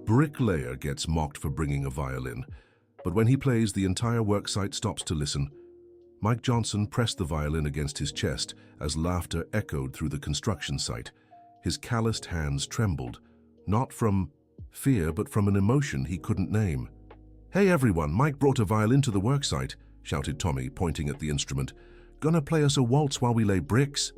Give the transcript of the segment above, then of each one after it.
Bricklayer gets mocked for bringing a violin, but when he plays, the entire worksite stops to listen. Mike Johnson pressed the violin against his chest as laughter echoed through the construction site. His calloused hands trembled, not from fear, but from an emotion he couldn't name. "Hey everyone, Mike brought a violin to the worksite," shouted Tommy, pointing at the instrument. "Gonna play us a waltz while we lay bricks?"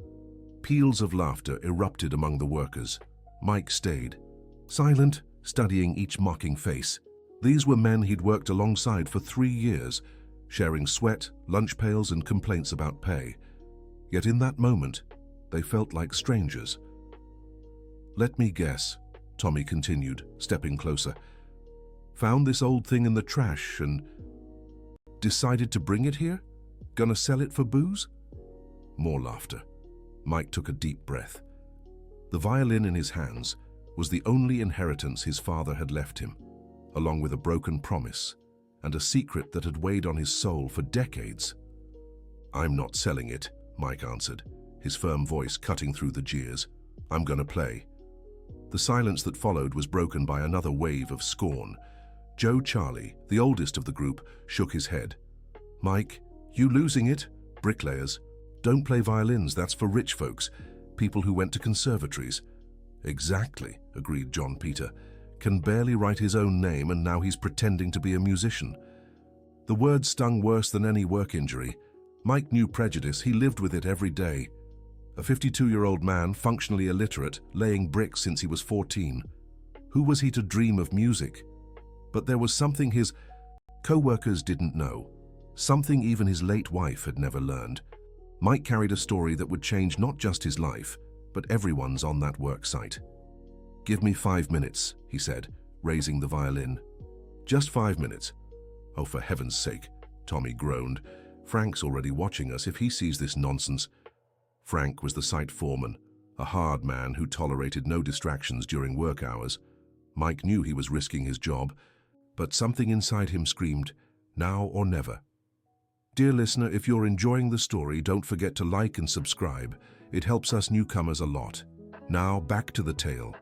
Peals of laughter erupted among the workers. Mike stayed, silent, studying each mocking face. These were men he'd worked alongside for 3 years, sharing sweat, lunch pails, and complaints about pay. Yet in that moment, they felt like strangers. "Let me guess," Tommy continued, stepping closer. "Found this old thing in the trash and decided to bring it here? Gonna sell it for booze?" More laughter. Mike took a deep breath. The violin in his hands was the only inheritance his father had left him, along with a broken promise and a secret that had weighed on his soul for decades. "I'm not selling it," Mike answered, his firm voice cutting through the jeers. "I'm gonna play." The silence that followed was broken by another wave of scorn. Joe Charlie, the oldest of the group, shook his head. "Mike, you losing it? Bricklayers don't play violins, that's for rich folks, people who went to conservatories." "Exactly," agreed John Peter. "Can barely write his own name and now he's pretending to be a musician." The words stung worse than any work injury. Mike knew prejudice, he lived with it every day. A 52-year-old man, functionally illiterate, laying bricks since he was 14. Who was he to dream of music? But there was something his co-workers didn't know, something even his late wife had never learned. Mike carried a story that would change not just his life, but everyone's on that work site. "Give me 5 minutes," he said, raising the violin. "Just 5 minutes." "Oh, for heaven's sake," Tommy groaned. "Frank's already watching us if he sees this nonsense." Frank was the site foreman, a hard man who tolerated no distractions during work hours. Mike knew he was risking his job, but something inside him screamed, "Now or never." Dear listener, if you're enjoying the story, don't forget to like and subscribe. It helps us newcomers a lot. Now back to the tale.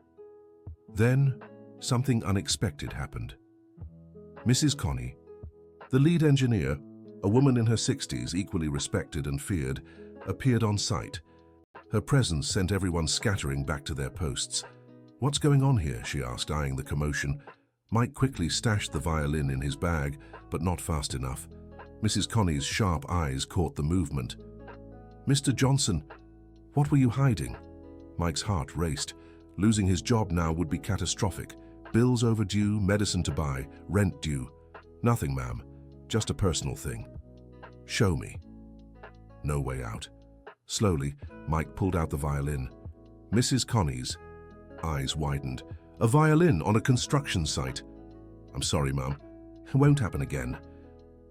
Then, something unexpected happened. Mrs. Connie, the lead engineer, a woman in her 60s, equally respected and feared, appeared on site. Her presence sent everyone scattering back to their posts. "What's going on here?" she asked, eyeing the commotion. Mike quickly stashed the violin in his bag, but not fast enough. Mrs. Connie's sharp eyes caught the movement. "Mr. Johnson, what were you hiding?" Mike's heart raced. Losing his job now would be catastrophic. Bills overdue, medicine to buy, rent due. "Nothing, ma'am. Just a personal thing." "Show me." No way out. Slowly, Mike pulled out the violin. Mrs. Connie's eyes widened. "A violin on a construction site." "I'm sorry, ma'am. It won't happen again."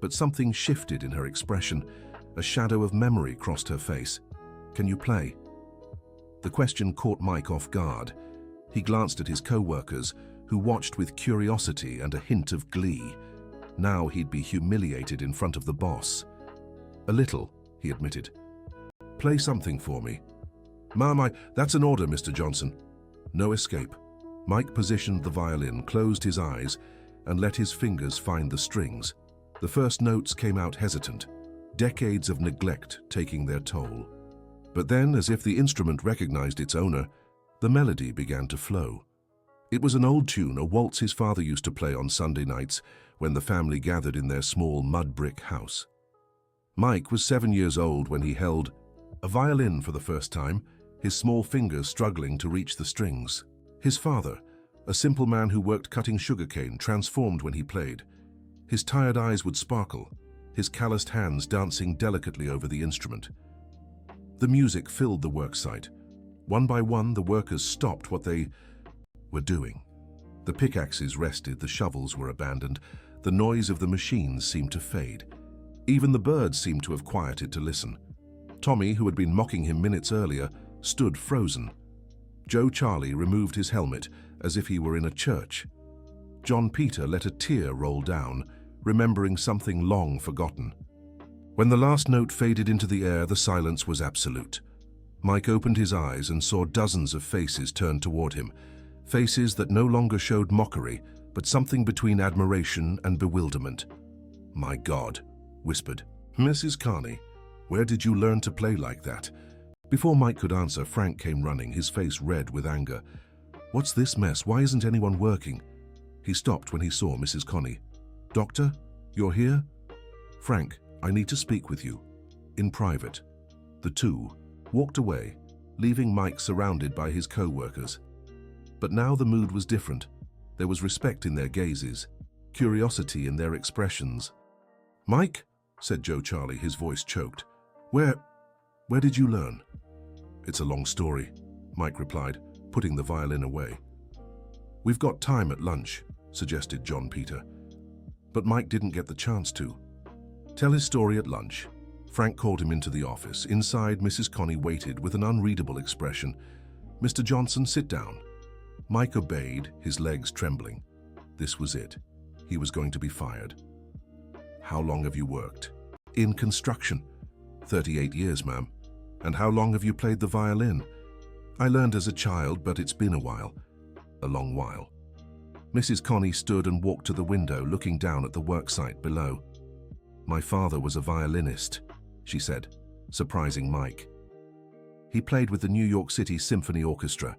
But something shifted in her expression. A shadow of memory crossed her face. "Can you play?" The question caught Mike off guard. He glanced at his co-workers, who watched with curiosity and a hint of glee. Now he'd be humiliated in front of the boss. "A little," he admitted. "Play something for me." "Ma'am, that's an order, Mr. Johnson." No escape. Mike positioned the violin, closed his eyes, and let his fingers find the strings. The first notes came out hesitant, decades of neglect taking their toll. But then, as if the instrument recognized its owner, the melody began to flow. It was an old tune, a waltz his father used to play on Sunday nights when the family gathered in their small mud brick house. Mike was 7 years old when he held a violin for the first time, his small fingers struggling to reach the strings. His father, a simple man who worked cutting sugarcane, transformed when he played. His tired eyes would sparkle, his calloused hands dancing delicately over the instrument. The music filled the worksite. One by one, the workers stopped what they were doing. The pickaxes rested, the shovels were abandoned, the noise of the machines seemed to fade. Even the birds seemed to have quieted to listen. Tommy, who had been mocking him minutes earlier, stood frozen. Joe Charlie removed his helmet as if he were in a church. John Peter let a tear roll down, remembering something long forgotten. When the last note faded into the air, the silence was absolute. Mike opened his eyes and saw dozens of faces turned toward him. Faces that no longer showed mockery, but something between admiration and bewilderment. "My God," whispered. "Mrs. Carney, where did you learn to play like that?" Before Mike could answer, Frank came running, his face red with anger. "What's this mess? Why isn't anyone working?" He stopped when he saw Mrs. Carney. "Doctor, you're here?" "Frank, I need to speak with you. In private." The two walked away, leaving Mike surrounded by his co-workers. But now the mood was different. There was respect in their gazes, curiosity in their expressions. "Mike," said Joe Charlie, his voice choked. Where did you learn?" "It's a long story," Mike replied, putting the violin away. "We've got time at lunch," suggested John Peter. But Mike didn't get the chance to. "Tell his story at lunch." Frank called him into the office. Inside, Mrs. Connie waited with an unreadable expression. "Mr. Johnson, sit down." Mike obeyed, his legs trembling. This was it. He was going to be fired. "How long have you worked?" "In construction." 38 years, ma'am." "And how long have you played the violin?" "I learned as a child, but it's been a while." "A long while." Mrs. Connie stood and walked to the window, looking down at the worksite below. "My father was a violinist," she said, surprising Mike. "He played with the New York City Symphony Orchestra.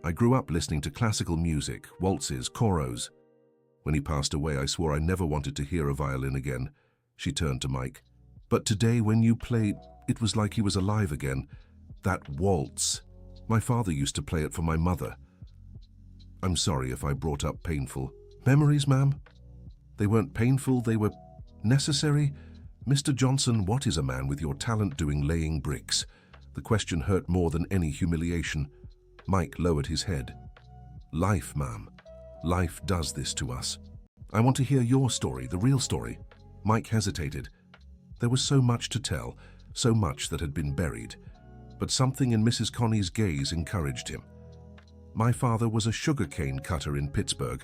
I grew up listening to classical music, waltzes, choros. When he passed away, I swore I never wanted to hear a violin again." She turned to Mike. "But today when you played, it was like he was alive again. That waltz. My father used to play it for my mother." "I'm sorry if I brought up painful memories, ma'am." "They weren't painful, they were necessary." "Mr. Johnson, what is a man with your talent doing laying bricks?" The question hurt more than any humiliation. Mike lowered his head. "Life, ma'am. Life does this to us." "I want to hear your story, the real story." Mike hesitated. There was so much to tell, so much that had been buried. But something in Mrs. Connie's gaze encouraged him. "My father was a sugarcane cutter in Pittsburgh,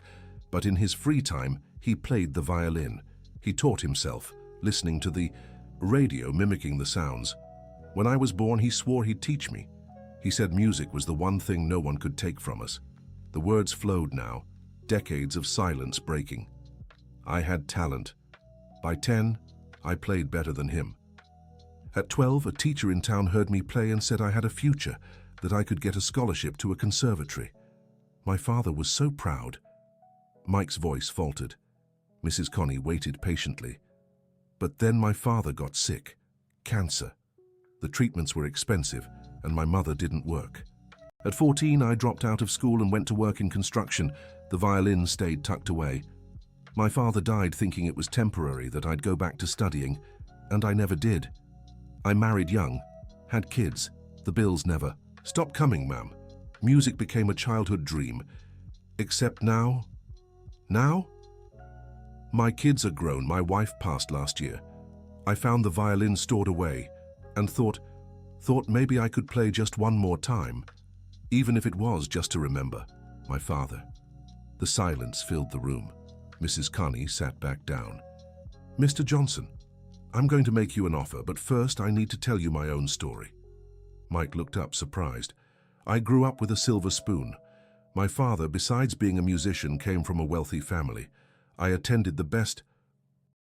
but in his free time, he played the violin. He taught himself, listening to the radio mimicking the sounds. When I was born, he swore he'd teach me. He said music was the one thing no one could take from us." The words flowed now, decades of silence breaking. "I had talent. By 10, I played better than him. At 12, a teacher in town heard me play and said I had a future, that I could get a scholarship to a conservatory. My father was so proud." Mike's voice faltered. Mrs. Connie waited patiently. "But then my father got sick. Cancer. The treatments were expensive, and my mother didn't work. At 14, I dropped out of school and went to work in construction. The violin stayed tucked away. My father died thinking it was temporary, that I'd go back to studying, and I never did. I married young, had kids. The bills never stopped coming, ma'am. Music became a childhood dream. Except now. Now? My kids are grown. My wife passed last year. I found the violin stored away and thought maybe I could play just one more time, even if it was just to remember my father." The silence filled the room. Mrs. Connie sat back down. "Mr. Johnson, I'm going to make you an offer, but first I need to tell you my own story." Mike looked up, surprised. "I grew up with a silver spoon. My father, besides being a musician, came from a wealthy family. I attended the best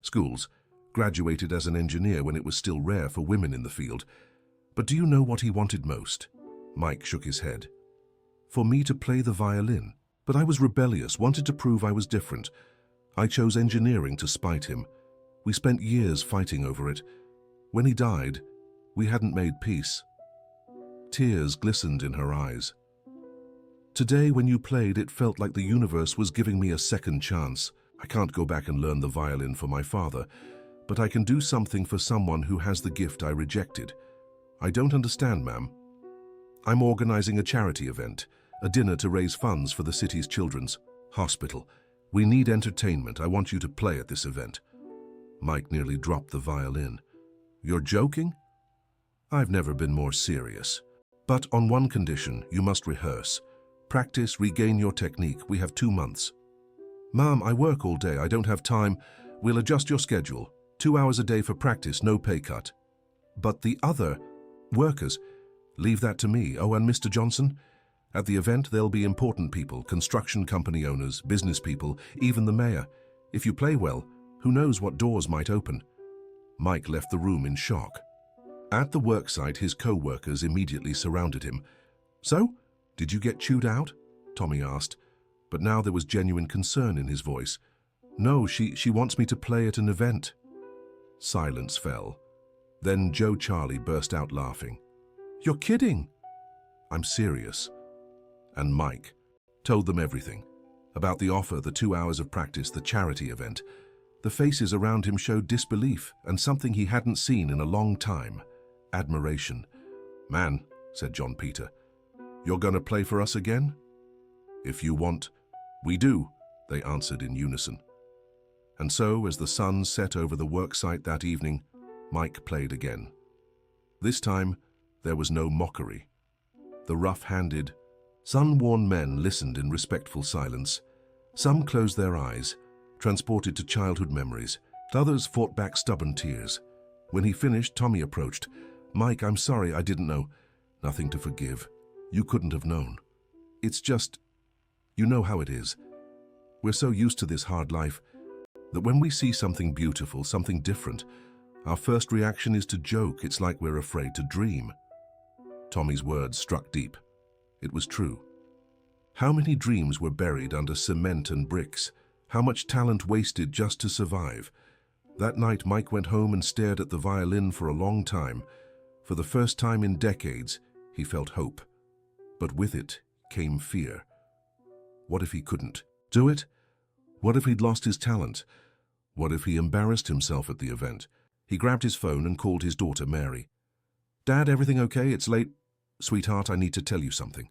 schools, graduated as an engineer when it was still rare for women in the field. But do you know what he wanted most?" Mike shook his head. "For me to play the violin. But I was rebellious, wanted to prove I was different. I chose engineering to spite him. We spent years fighting over it. When he died, we hadn't made peace." Tears glistened in her eyes. "Today, when you played, it felt like the universe was giving me a second chance. I can't go back and learn the violin for my father, but I can do something for someone who has the gift I rejected. I don't understand, ma'am. I'm organizing a charity event, a dinner to raise funds for the city's children's hospital. We need entertainment. I want you to play at this event." Mike nearly dropped the violin. "You're joking?" "I've never been more serious. But on one condition, you must rehearse. Practice, regain your technique. We have 2 months." "Ma'am, I work all day. I don't have time. We'll adjust your schedule. 2 hours a day for practice, no pay cut." "But the other workers, leave that to me. Oh, and Mr. Johnson, At the event, there'll be important people, construction company owners, business people, even the mayor. If you play well, who knows what doors might open? Mike left the room in shock. At the worksite, his co-workers immediately surrounded him. "So, did you get chewed out?" Tommy asked, but now there was genuine concern in his voice. "No, she wants me to play at an event." Silence fell. Then Joe Charlie burst out laughing. "You're kidding!" "I'm serious." And Mike told them everything. About the offer, the 2 hours of practice, the charity event. The faces around him showed disbelief and something he hadn't seen in a long time. Admiration. "Man," said John Peter, "you're gonna play for us again?" "If you want." "We do," they answered in unison. And so, as the sun set over the worksite that evening, Mike played again. This time, there was no mockery. The rough-handed, sun-worn men listened in respectful silence. Some closed their eyes, transported to childhood memories. Others fought back stubborn tears. When he finished, Tommy approached. "Mike, I'm sorry, I didn't know." "Nothing to forgive. You couldn't have known. It's just, you know how it is. We're so used to this hard life that when we see something beautiful, something different, our first reaction is to joke. It's like we're afraid to dream." Tommy's words struck deep. It was true. How many dreams were buried under cement and bricks? How much talent wasted just to survive? That night, Mike went home and stared at the violin for a long time. For the first time in decades, he felt hope. But with it came fear. What if he couldn't do it? What if he'd lost his talent? What if he embarrassed himself at the event? He grabbed his phone and called his daughter, Mary. "Dad, everything okay? It's late." "Sweetheart, I need to tell you something."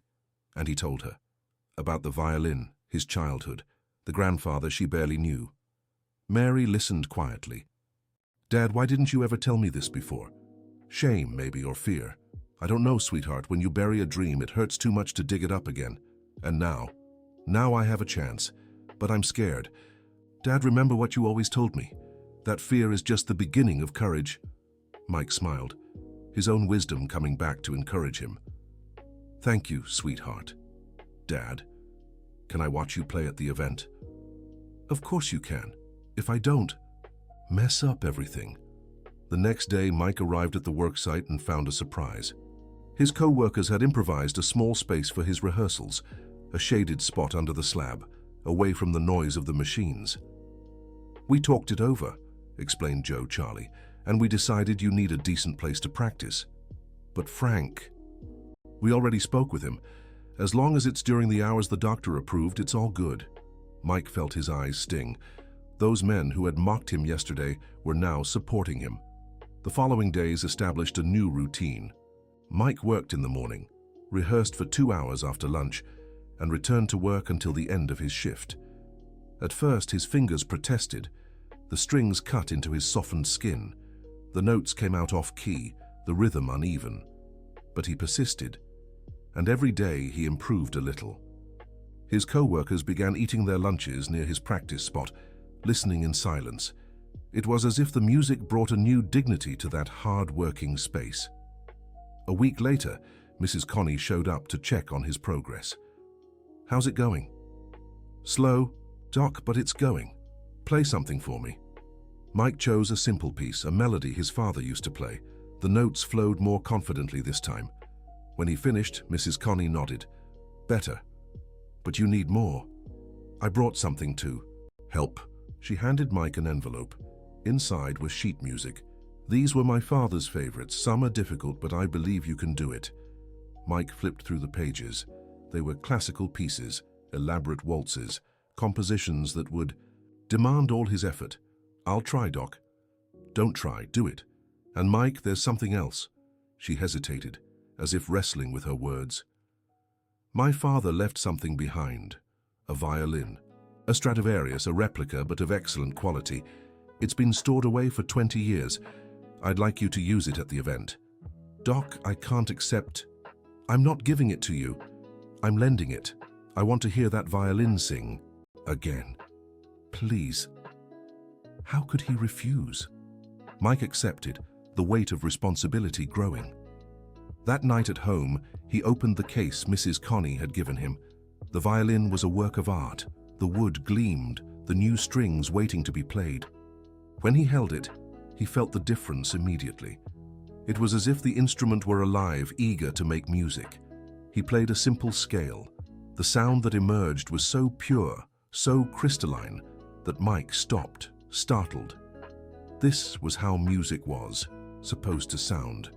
And he told her. About the violin, his childhood, the grandfather she barely knew. Mary listened quietly. "Dad, why didn't you ever tell me this before?" "Shame, maybe, or fear. I don't know, sweetheart. When you bury a dream, it hurts too much to dig it up again. And now I have a chance. But I'm scared. Dad, remember what you always told me. That fear is just the beginning of courage." Mike smiled, his own wisdom coming back to encourage him. "Thank you, sweetheart." "Dad, can I watch you play at the event?" "Of course you can. If I don't, mess up everything." The next day, Mike arrived at the worksite and found a surprise. His co-workers had improvised a small space for his rehearsals, a shaded spot under the slab, away from the noise of the machines. "We talked it over," explained Joe Charlie, "and we decided you need a decent place to practice." "But Frank..." "We already spoke with him. As long as it's during the hours the doctor approved, it's all good." Mike felt his eyes sting. Those men who had mocked him yesterday were now supporting him. The following days established a new routine. Mike worked in the morning, rehearsed for 2 hours after lunch, and returned to work until the end of his shift. At first, his fingers protested. The strings cut into his softened skin. The notes came out off-key, the rhythm uneven. But he persisted, and every day he improved a little. His co-workers began eating their lunches near his practice spot, listening in silence. It was as if the music brought a new dignity to that hard-working space. A week later, Mrs. Connie showed up to check on his progress. "How's it going?" "Slow, Doc, but it's going. Play something for me." Mike chose a simple piece, a melody his father used to play. The notes flowed more confidently this time. When he finished, Mrs. Connie nodded. "Better. But you need more. I brought something to help." She handed Mike an envelope. Inside was sheet music. "These were my father's favorites. Some are difficult, but I believe you can do it." Mike flipped through the pages. They were classical pieces, elaborate waltzes, compositions that would demand all his effort. "I'll try, Doc." "Don't try, do it." "And Mike, there's something else." She hesitated, as if wrestling with her words. "My father left something behind. A violin. A Stradivarius, a replica, but of excellent quality. It's been stored away for 20 years. I'd like you to use it at the event." "Doc, I can't accept." "I'm not giving it to you. I'm lending it. I want to hear that violin sing again. Please." How could he refuse? Mike accepted, the weight of responsibility growing. That night at home, He opened the case Mrs. Connie had given him. The violin was a work of art. The wood gleamed, the new strings waiting to be played. When he held it, he felt the difference immediately. It was as if the instrument were alive, eager to make music. He played a simple scale. The sound that emerged was so pure, so crystalline, that Mike stopped, startled. This was how music was supposed to sound.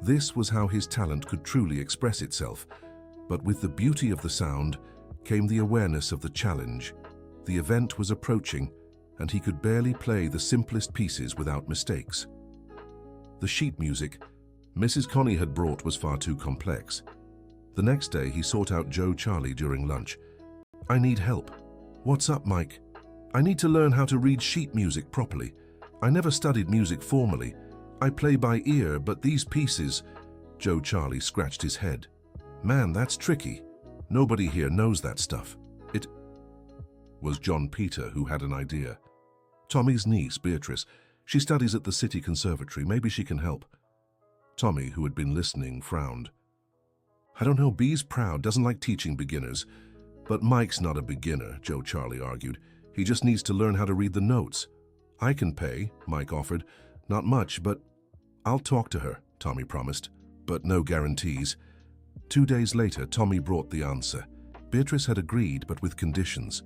This was how his talent could truly express itself. But with the beauty of the sound came the awareness of the challenge. The event was approaching, and he could barely play the simplest pieces without mistakes. The sheet music Mrs. Connie had brought was far too complex. The next day, he sought out Joe Charlie during lunch. "I need help." "What's up, Mike?" "I need to learn how to read sheet music properly. I never studied music formally. I play by ear, but these pieces..." Joe Charlie scratched his head. "Man, that's tricky. Nobody here knows that stuff." It was John Peter who had an idea. "Tommy's niece, Beatrice. She studies at the City Conservatory. Maybe she can help." Tommy, who had been listening, frowned. "I don't know, Bee's proud, doesn't like teaching beginners." "But Mike's not a beginner," Joe Charlie argued. "He just needs to learn how to read the notes." "I can pay," Mike offered. "Not much, but..." "I'll talk to her," Tommy promised. "But no guarantees." 2 days later, Tommy brought the answer. Beatrice had agreed, but with conditions.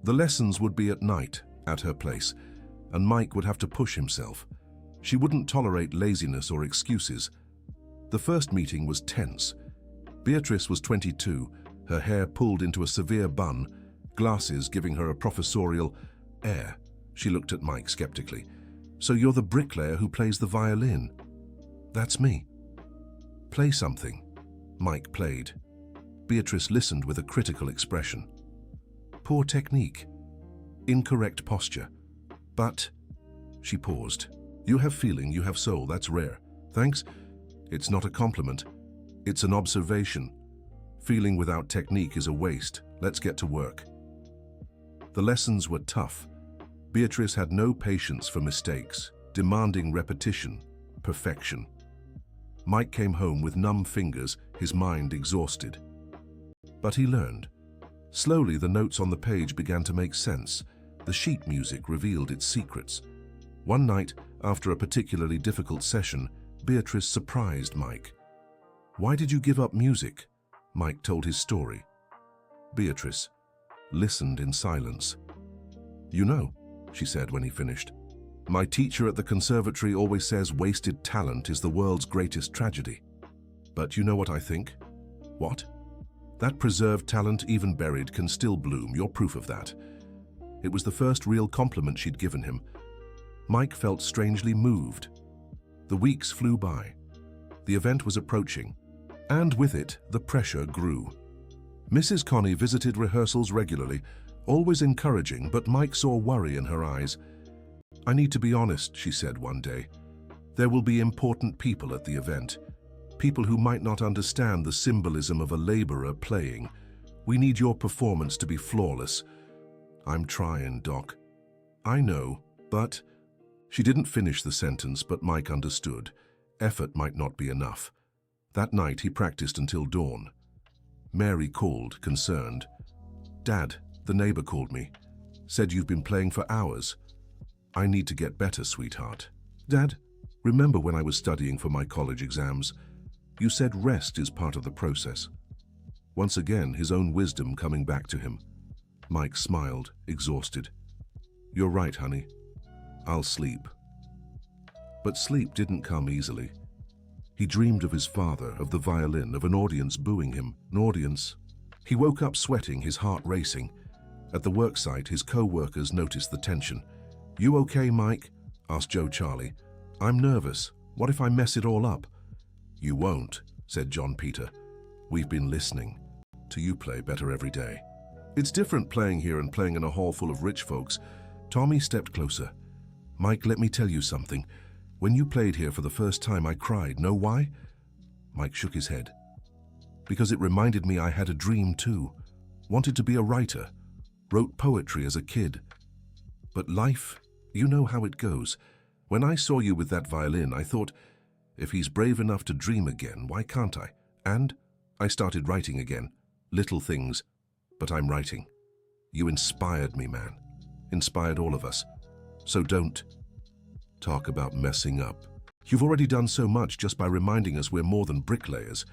The lessons would be at night, at her place, and Mike would have to push himself. She wouldn't tolerate laziness or excuses. The first meeting was tense. Beatrice was 22, her hair pulled into a severe bun, glasses giving her a professorial air. She looked at Mike skeptically. "So you're the bricklayer who plays the violin?" "That's me." "Play something." Mike played. Beatrice listened with a critical expression. "Poor technique. Incorrect posture. But..." She paused. "You have feeling, you have soul, that's rare." "Thanks." "It's not a compliment. It's an observation. Feeling without technique is a waste. Let's get to work." The lessons were tough. Beatrice had no patience for mistakes, demanding repetition, perfection. Mike came home with numb fingers, his mind exhausted. But he learned. Slowly, the notes on the page began to make sense. The sheet music revealed its secrets. One night, after a particularly difficult session, Beatrice surprised Mike. "Why did you give up music?" Mike told his story. Beatrice listened in silence. "You know," she said when he finished, "my teacher at the conservatory always says wasted talent is the world's greatest tragedy. But you know what I think?" "What?" "That preserved talent, even buried, can still bloom. You're proof of that." It was the first real compliment she'd given him. Mike felt strangely moved. The weeks flew by. The event was approaching, and with it, the pressure grew. Mrs. Connie visited rehearsals regularly, always encouraging, but Mike saw worry in her eyes. "I need to be honest," she said one day. "There will be important people at the event. People who might not understand the symbolism of a laborer playing. We need your performance to be flawless." "I'm trying, Doc." "I know, but..." She didn't finish the sentence, but Mike understood. Effort might not be enough. That night, he practiced until dawn. Mary called, concerned. "Dad, the neighbor called me. Said you've been playing for hours." "I need to get better, sweetheart." "Dad, remember when I was studying for my college exams? You said rest is part of the process." Once again, his own wisdom coming back to him. Mike smiled, exhausted. "You're right, honey. I'll sleep." But sleep didn't come easily. He dreamed of his father, of the violin, of an audience booing him. An audience. He woke up sweating, his heart racing. At the worksite, his co-workers noticed the tension. "You okay, Mike?" asked Joe Charlie. "I'm nervous. What if I mess it all up?" "You won't," said John Peter. "We've been listening to you play better every day. It's different playing here and playing in a hall full of rich folks." Tommy stepped closer. "Mike, let me tell you something. When you played here for the first time, I cried. Know why?" Mike shook his head. "Because it reminded me I had a dream too. Wanted to be a writer. Wrote poetry as a kid. But life, you know how it goes. When I saw you with that violin, I thought, if he's brave enough to dream again, why can't I? And I started writing again. Little things, but I'm writing. You inspired me, man. Inspired all of us. So don't talk about messing up. You've already done so much just by reminding us we're more than bricklayers.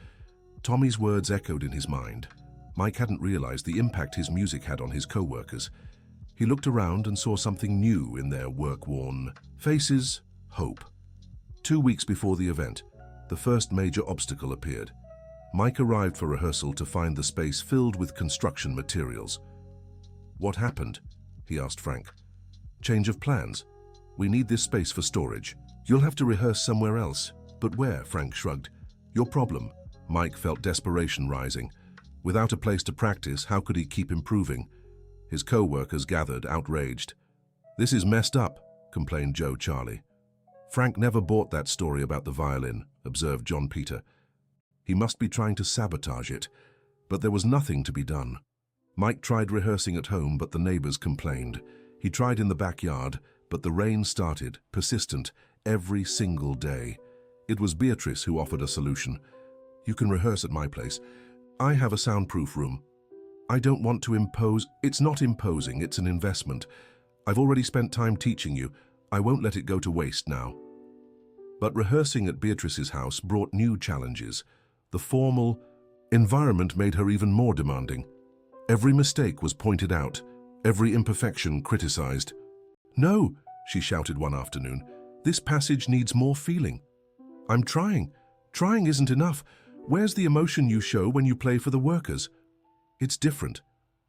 Tommy's words echoed in his mind. Mike hadn't realized the impact his music had on his co-workers. He looked around and saw something new in their work-worn faces: hope. 2 weeks before the event, the first major obstacle appeared. Mike arrived for rehearsal to find the space filled with construction materials. "What happened?" he asked Frank. "Change of plans. We need this space for storage. You'll have to rehearse somewhere else." "But where?" Frank shrugged. "Your problem." Mike felt desperation rising. Without a place to practice, how could he keep improving? His co-workers gathered, outraged. "This is messed up," complained Joe Charlie. "Frank never bought that story about the violin," observed John Peter. "He must be trying to sabotage it." But there was nothing to be done. Mike tried rehearsing at home, but the neighbors complained. He tried in the backyard, but the rain started, persistent, every single day. It was Beatrice who offered a solution. "You can rehearse at my place. I have a soundproof room. I don't want to impose." "It's not imposing, it's an investment. I've already spent time teaching you. I won't let it go to waste now." But rehearsing at Beatrice's house brought new challenges. The formal environment made her even more demanding. Every mistake was pointed out, every imperfection criticized. "No," she shouted one afternoon, "this passage needs more feeling. I'm trying. Trying isn't enough. Where's the emotion you show when you play for the workers? It's different.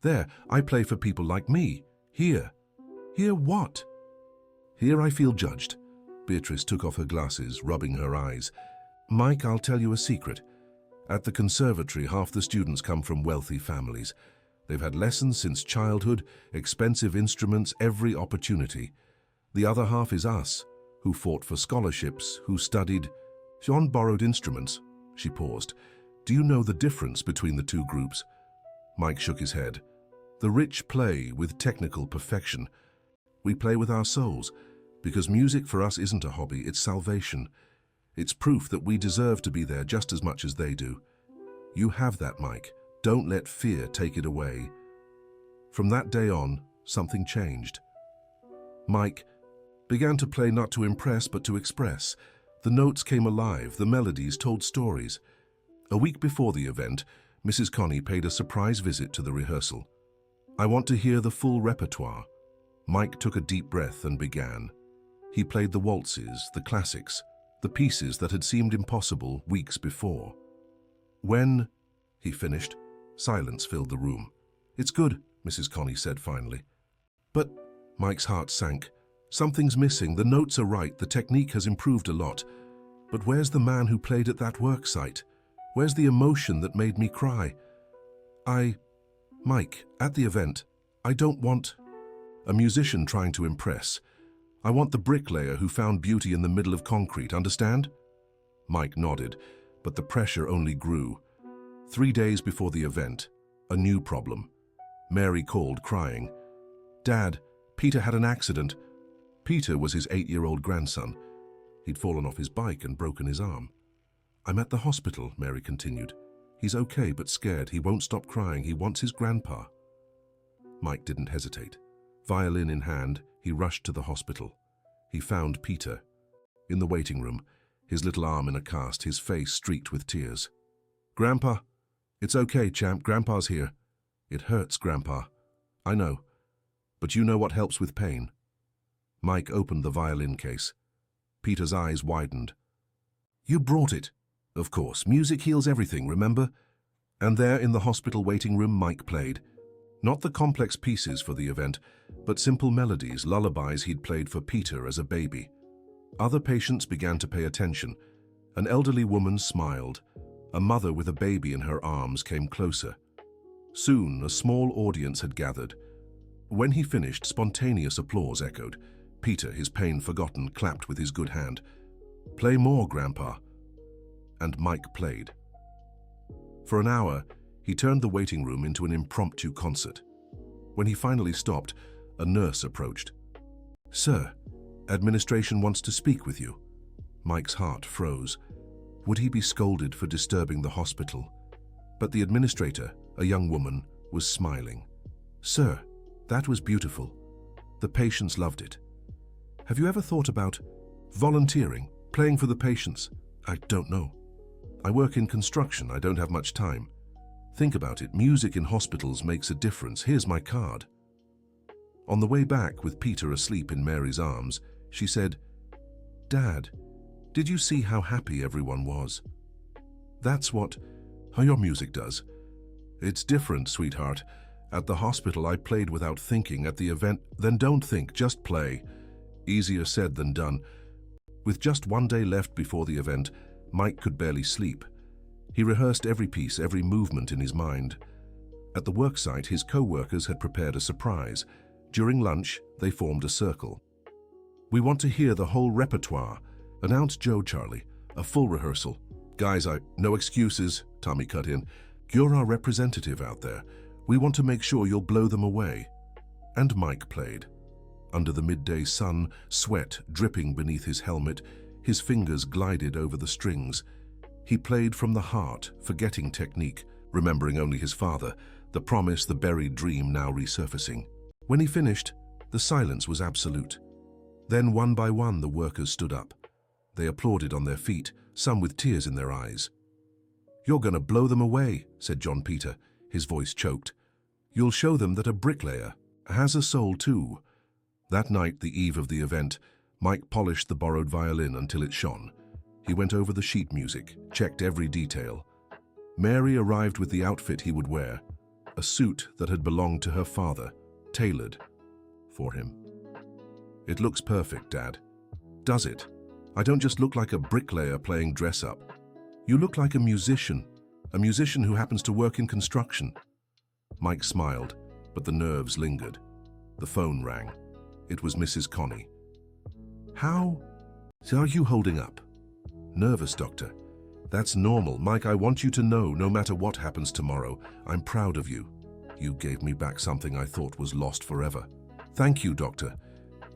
There, I play for people like me. Here. Here what?" "Here I feel judged." Beatrice took off her glasses, rubbing her eyes. "Mike, I'll tell you a secret. At the conservatory, half the students come from wealthy families. They've had lessons since childhood, expensive instruments, every opportunity. The other half is us, who fought for scholarships, who studied on borrowed instruments." She paused. "Do you know the difference between the two groups?" Mike shook his head. "The rich play with technical perfection. We play with our souls, because music for us isn't a hobby, it's salvation. It's proof that we deserve to be there just as much as they do. You have that, Mike. Don't let fear take it away." From that day on, something changed. Mike began to play not to impress, but to express. The notes came alive, the melodies told stories. A week before the event, Mrs. Connie paid a surprise visit to the rehearsal. "I want to hear the full repertoire." Mike took a deep breath and began. He played the waltzes, the classics, the pieces that had seemed impossible weeks before. When he finished, silence filled the room. "It's good," Mrs. Connie said finally. "But," Mike's heart sank, "something's missing. The notes are right, the technique has improved a lot. But where's the man who played at that work site? Where's the emotion that made me cry? Mike, at the event, I don't want a musician trying to impress. I want the bricklayer who found beauty in the middle of concrete, understand?" Mike nodded, but the pressure only grew. 3 days before the event, a new problem. Mary called, crying. "Dad, Peter had an accident." Peter was his 8-year-old grandson. He'd fallen off his bike and broken his arm. "I'm at the hospital," Mary continued. "He's okay but scared. He won't stop crying. He wants his grandpa." Mike didn't hesitate. Violin in hand, he rushed to the hospital. He found Peter. In the waiting room, his little arm in a cast, his face streaked with tears. "Grandpa, it's okay, champ. Grandpa's here." "It hurts, Grandpa." "I know. But you know what helps with pain." Mike opened the violin case. Peter's eyes widened. "You brought it." "Of course. Music heals everything, remember?" And there in the hospital waiting room, Mike played. Not the complex pieces for the event, but simple melodies, lullabies he'd played for Peter as a baby. Other patients began to pay attention. An elderly woman smiled. A mother with a baby in her arms came closer. Soon, a small audience had gathered. When he finished, spontaneous applause echoed. Peter, his pain forgotten, clapped with his good hand. "Play more, Grandpa." And Mike played. For an hour, he turned the waiting room into an impromptu concert. When he finally stopped, a nurse approached. "Sir, administration wants to speak with you." Mike's heart froze. Would he be scolded for disturbing the hospital? But the administrator, a young woman, was smiling. "Sir, that was beautiful. The patients loved it. Have you ever thought about volunteering, playing for the patients?" "I don't know. I work in construction. I don't have much time." "Think about it. Music in hospitals makes a difference. Here's my card." On the way back, with Peter asleep in Mary's arms, she said, "Dad, did you see how happy everyone was? That's how your music does. It's different, sweetheart. At the hospital, I played without thinking. At the event, then don't think, just play." Easier said than done. With just one day left before the event, Mike could barely sleep. He rehearsed every piece, every movement in his mind. At the worksite, his co-workers had prepared a surprise. During lunch, they formed a circle. "We want to hear the whole repertoire," announced Joe Charlie. "A full rehearsal." "Guys, no excuses," Tommy cut in. "You're our representative out there. We want to make sure you'll blow them away." And Mike played. Under the midday sun, sweat dripping beneath his helmet, his fingers glided over the strings. He played from the heart, forgetting technique, remembering only his father, the promise, the buried dream now resurfacing. When he finished, the silence was absolute. Then one by one the workers stood up. They applauded on their feet, some with tears in their eyes. "You're gonna blow them away," said John Peter, his voice choked. "You'll show them that a bricklayer has a soul too." That night, the eve of the event, Mike polished the borrowed violin until it shone. He went over the sheet music, checked every detail. Mary arrived with the outfit he would wear, a suit that had belonged to her father, tailored for him. "It looks perfect, Dad." "Does it? I don't just look like a bricklayer playing dress-up. You look like a musician who happens to work in construction." Mike smiled, but the nerves lingered. The phone rang. It was Mrs. Connie. "How are you holding up?" "Nervous, Doctor." "That's normal. Mike, I want you to know, no matter what happens tomorrow, I'm proud of you. You gave me back something I thought was lost forever." "Thank you, Doctor.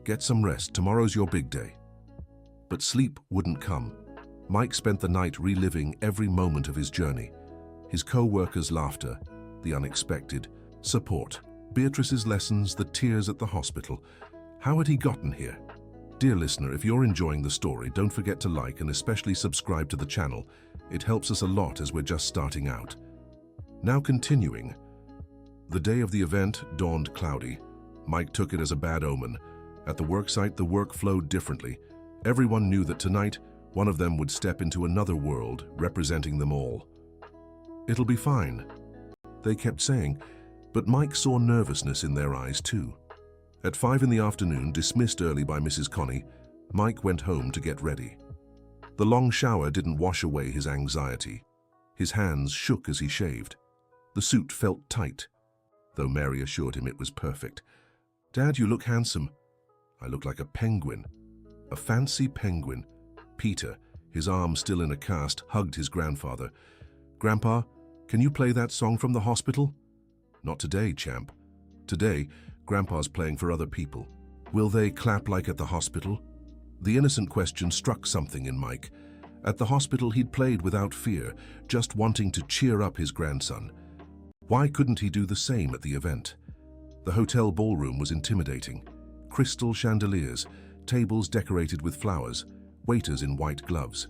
Get some rest. Tomorrow's your big day." But sleep wouldn't come. Mike spent the night reliving every moment of his journey. His co-workers' laughter, the unexpected, support, Beatrice's lessons, the tears at the hospital. How had he gotten here? Dear listener, if you're enjoying the story, don't forget to like and especially subscribe to the channel. It helps us a lot as we're just starting out. Now continuing. The day of the event dawned cloudy. Mike took it as a bad omen. At the worksite, the work flowed differently. Everyone knew that tonight, one of them would step into another world, representing them all. "It'll be fine," they kept saying, but Mike saw nervousness in their eyes too. At 5 in the afternoon, dismissed early by Mrs. Connie, Mike went home to get ready. The long shower didn't wash away his anxiety. His hands shook as he shaved. The suit felt tight, though Mary assured him it was perfect. "Dad, you look handsome." "I look like a penguin." A fancy penguin. Peter, his arm still in a cast, hugged his grandfather. "Grandpa, can you play that song from the hospital?" "Not today, champ. Today, Grandpa's playing for other people." "Will they clap like at the hospital?" The innocent question struck something in Mike. At the hospital, he'd played without fear, just wanting to cheer up his grandson. Why couldn't he do the same at the event? The hotel ballroom was intimidating. Crystal chandeliers, tables decorated with flowers, waiters in white gloves.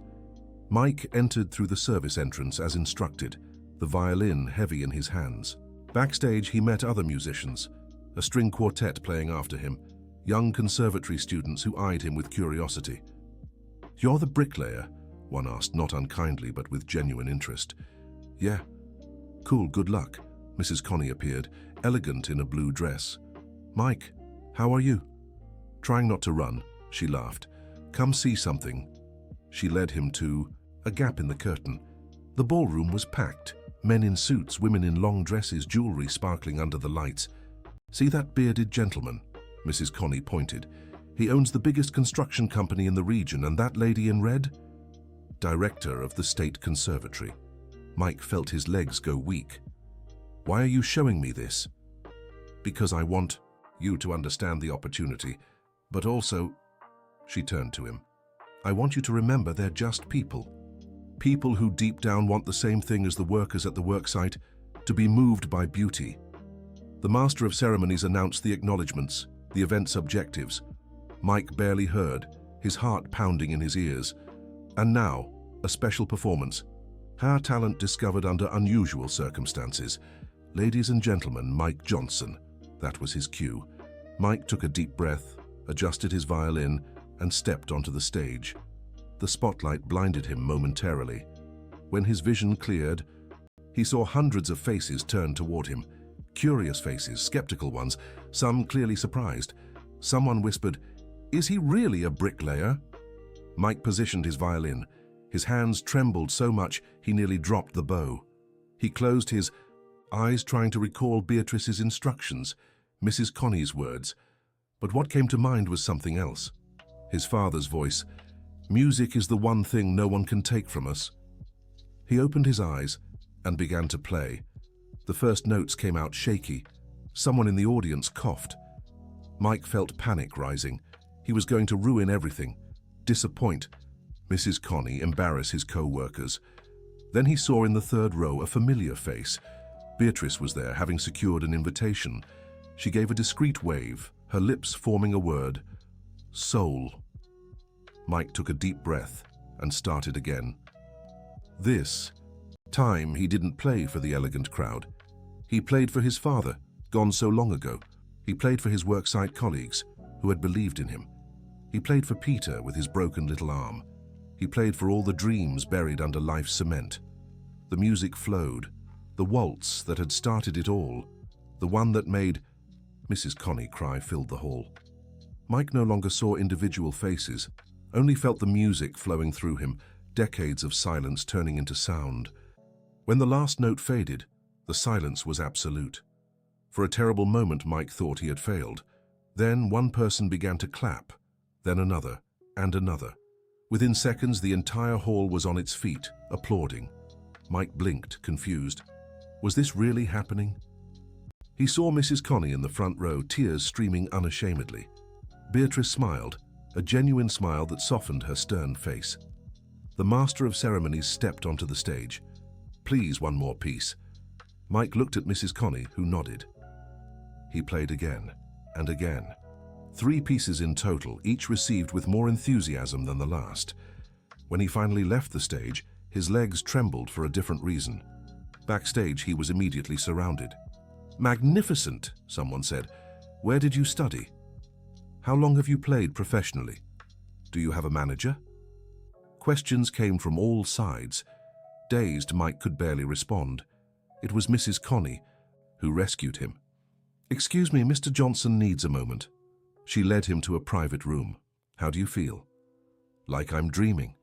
Mike entered through the service entrance as instructed, the violin heavy in his hands. Backstage, he met other musicians, a string quartet playing after him, young conservatory students who eyed him with curiosity. "You're the bricklayer?" one asked, not unkindly but with genuine interest. "Yeah." "Cool, good luck." Mrs. Connie appeared, elegant in a blue dress. "Mike, how are you?" Trying not to run, she laughed. "Come see something." She led him to a gap in the curtain. The ballroom was packed, men in suits, women in long dresses, jewelry sparkling under the lights. "See that bearded gentleman?" Mrs. Connie pointed. "He owns the biggest construction company in the region, and that lady in red?" Director of the State Conservatory. Mike felt his legs go weak. "Why are you showing me this?" "Because I want you to understand the opportunity, but also," she turned to him, "I want you to remember they're just people. People who deep down want the same thing as the workers at the worksite, to be moved by beauty. The Master of Ceremonies announced the acknowledgements, the event's objectives. Mike barely heard, his heart pounding in his ears. And now, a special performance. Her talent discovered under unusual circumstances. Ladies and gentlemen, Mike Johnson. That was his cue. Mike took a deep breath, adjusted his violin, and stepped onto the stage. The spotlight blinded him momentarily. When his vision cleared, he saw hundreds of faces turn toward him. Curious faces, skeptical ones, some clearly surprised. Someone whispered, "Is he really a bricklayer?" Mike positioned his violin. His hands trembled so much he nearly dropped the bow. He closed his eyes trying to recall Beatrice's instructions, Mrs. Connie's words. But what came to mind was something else. His father's voice, "Music is the one thing no one can take from us." He opened his eyes and began to play. The first notes came out shaky. Someone in the audience coughed. Mike felt panic rising. He was going to ruin everything, disappoint Mrs. Connie, embarrass his co-workers. Then he saw in the third row a familiar face. Beatrice was there, having secured an invitation. She gave a discreet wave, her lips forming a word, "Soul." Mike took a deep breath and started again. This time he didn't play for the elegant crowd. He played for his father, gone so long ago. He played for his worksite colleagues, who had believed in him. He played for Peter with his broken little arm. He played for all the dreams buried under life's cement. The music flowed, the waltz that had started it all, the one that made Mrs. Connie cry filled the hall. Mike no longer saw individual faces, only felt the music flowing through him, decades of silence turning into sound. When the last note faded, the silence was absolute. For a terrible moment, Mike thought he had failed. Then one person began to clap, then another, and another. Within seconds, the entire hall was on its feet, applauding. Mike blinked, confused. Was this really happening? He saw Mrs. Connie in the front row, tears streaming unashamedly. Beatrice smiled, a genuine smile that softened her stern face. The Master of Ceremonies stepped onto the stage. "Please, one more piece." Mike looked at Mrs. Connie, who nodded. He played again and again. 3 pieces in total, each received with more enthusiasm than the last. When he finally left the stage, his legs trembled for a different reason. Backstage, he was immediately surrounded. "Magnificent," someone said. "Where did you study? How long have you played professionally? Do you have a manager?" Questions came from all sides. Dazed, Mike could barely respond. It was Mrs. Connie who rescued him. "Excuse me, Mr. Johnson needs a moment." She led him to a private room. "How do you feel?" "Like I'm dreaming."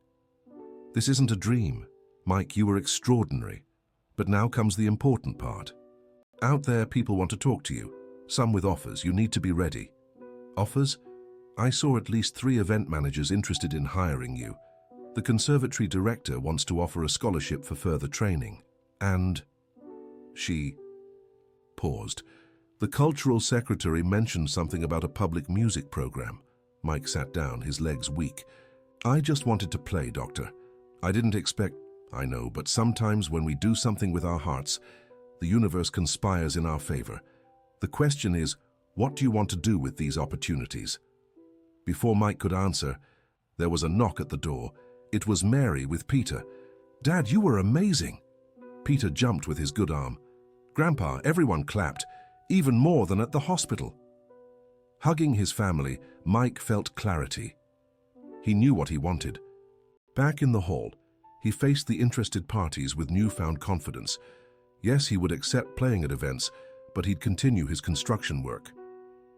"This isn't a dream. Mike, you were extraordinary. But now comes the important part. Out there, people want to talk to you. Some with offers. You need to be ready." "Offers?" "I saw at least 3 event managers interested in hiring you. The conservatory director wants to offer a scholarship for further training. And..." She paused. "The cultural secretary mentioned something about a public music program." Mike sat down, his legs weak. "I just wanted to play, Doctor. I didn't expect..." "I know, but sometimes when we do something with our hearts, the universe conspires in our favor. The question is, what do you want to do with these opportunities?" Before Mike could answer, there was a knock at the door. It was Mary with Peter. "Dad, you were amazing." Peter jumped with his good arm. "Grandpa," everyone clapped, even more than at the hospital. Hugging his family, Mike felt clarity. He knew what he wanted. Back in the hall, he faced the interested parties with newfound confidence. Yes, he would accept playing at events, but he'd continue his construction work.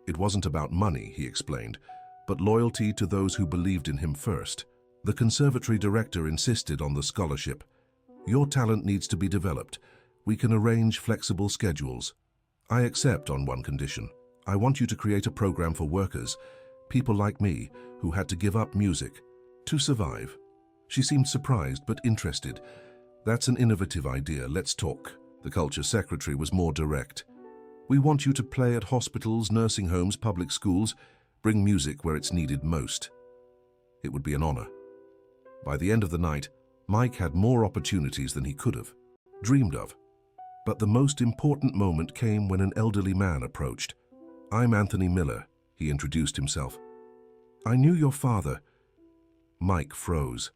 It wasn't about money, he explained, but loyalty to those who believed in him first. The conservatory director insisted on the scholarship. "Your talent needs to be developed. We can arrange flexible schedules. I accept on one condition. I want you to create a program for workers, people like me, who had to give up music to survive." She seemed surprised but interested. "That's an innovative idea. Let's talk." The culture secretary was more direct. "We want you to play at hospitals, nursing homes, public schools, bring music where it's needed most." It would be an honor. By the end of the night, Mike had more opportunities than he could have dreamed of. But the most important moment came when an elderly man approached. "I'm Anthony Miller," he introduced himself. "I knew your father." Mike froze.